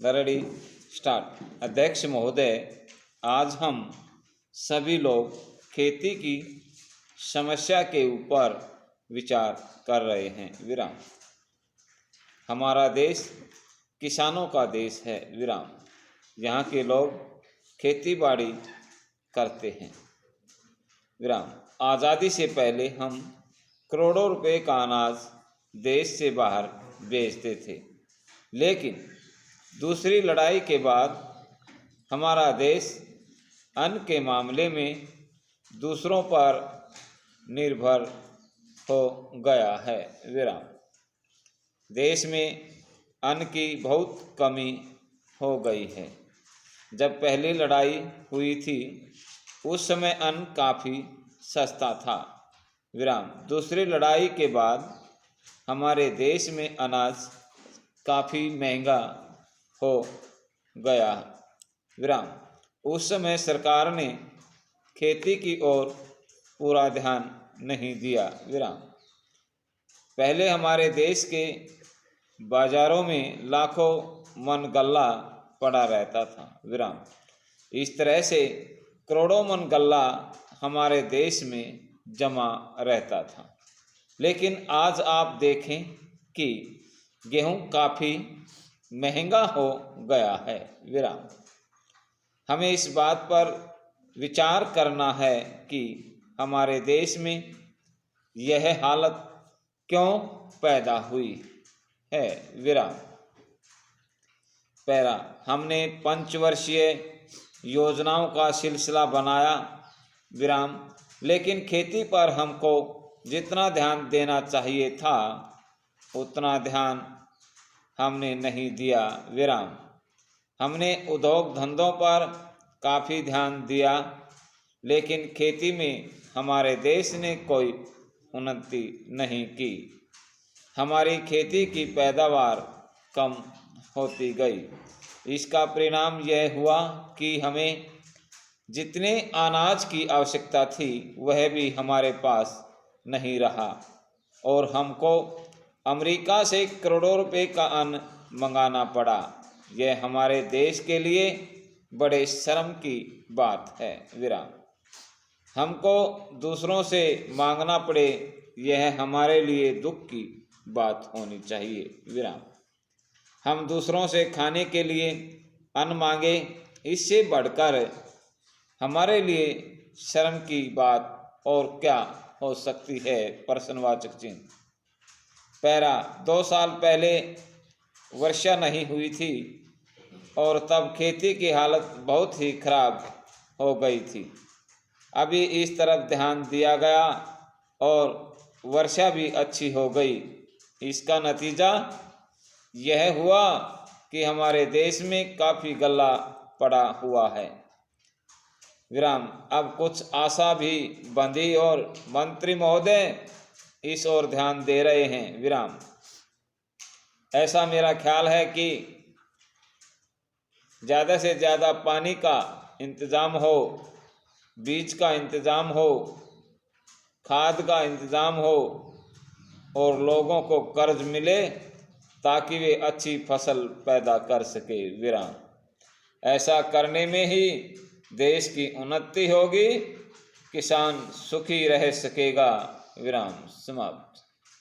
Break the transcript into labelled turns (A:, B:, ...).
A: Ready start. अध्यक्ष महोदय, आज हम सभी लोग खेती की समस्या के ऊपर विचार कर रहे हैं। विराम। हमारा देश किसानों का देश है। विराम। यहाँ के लोग खेती बाड़ी करते हैं। विराम। आज़ादी से पहले हम करोड़ों रुपए का अनाज देश से बाहर बेचते थे, लेकिन दूसरी लड़ाई के बाद हमारा देश अन्न के मामले में दूसरों पर निर्भर हो गया है। विराम। देश में अन्न की बहुत कमी हो गई है। जब पहली लड़ाई हुई थी उस समय अन्न काफ़ी सस्ता था। विराम। दूसरी लड़ाई के बाद हमारे देश में अनाज काफ़ी महंगा हो गया। विराम। उस समय सरकार ने खेती की ओर पूरा ध्यान नहीं दिया। विराम। पहले हमारे देश के बाजारों में लाखों मन गल्ला पड़ा रहता था। विराम। इस तरह से करोड़ों मन गल्ला हमारे देश में जमा रहता था, लेकिन आज आप देखें कि गेहूं काफ़ी महंगा हो गया है। विराम। हमें इस बात पर विचार करना है कि हमारे देश में यह हालत क्यों पैदा हुई है। विराम। पैरा। हमने पंचवर्षीय योजनाओं का सिलसिला बनाया। विराम। लेकिन खेती पर हमको जितना ध्यान देना चाहिए था उतना ध्यान हमने नहीं दिया। विराम। हमने उद्योग धंधों पर काफ़ी ध्यान दिया, लेकिन खेती में हमारे देश ने कोई उन्नति नहीं की। हमारी खेती की पैदावार कम होती गई। इसका परिणाम यह हुआ कि हमें जितने अनाज की आवश्यकता थी वह भी हमारे पास नहीं रहा और हमको अमेरिका से करोड़ों रुपए का अन्न मंगाना पड़ा। यह हमारे देश के लिए बड़े शर्म की बात है। विराम। हमको दूसरों से मांगना पड़े, यह हमारे लिए दुख की बात होनी चाहिए। विराम। हम दूसरों से खाने के लिए अन्न मांगे, इससे बढ़कर हमारे लिए शर्म की बात और क्या हो सकती है। प्रश्नवाचक चिन्ह। पैरा। 2 साल पहले वर्षा नहीं हुई थी और तब खेती की हालत बहुत ही खराब हो गई थी। अभी इस तरफ ध्यान दिया गया और वर्षा भी अच्छी हो गई। इसका नतीजा यह हुआ कि हमारे देश में काफ़ी गल्ला पड़ा हुआ है। विराम। अब कुछ आशा भी बंधी और मंत्री महोदय इस ओर ध्यान दे रहे हैं। विराम। ऐसा मेरा ख्याल है कि ज़्यादा से ज़्यादा पानी का इंतज़ाम हो, बीज का इंतज़ाम हो, खाद का इंतज़ाम हो और लोगों को कर्ज मिले ताकि वे अच्छी फसल पैदा कर सके। विराम। ऐसा करने में ही देश की उन्नति होगी, किसान सुखी रह सकेगा। विराम समाप्त।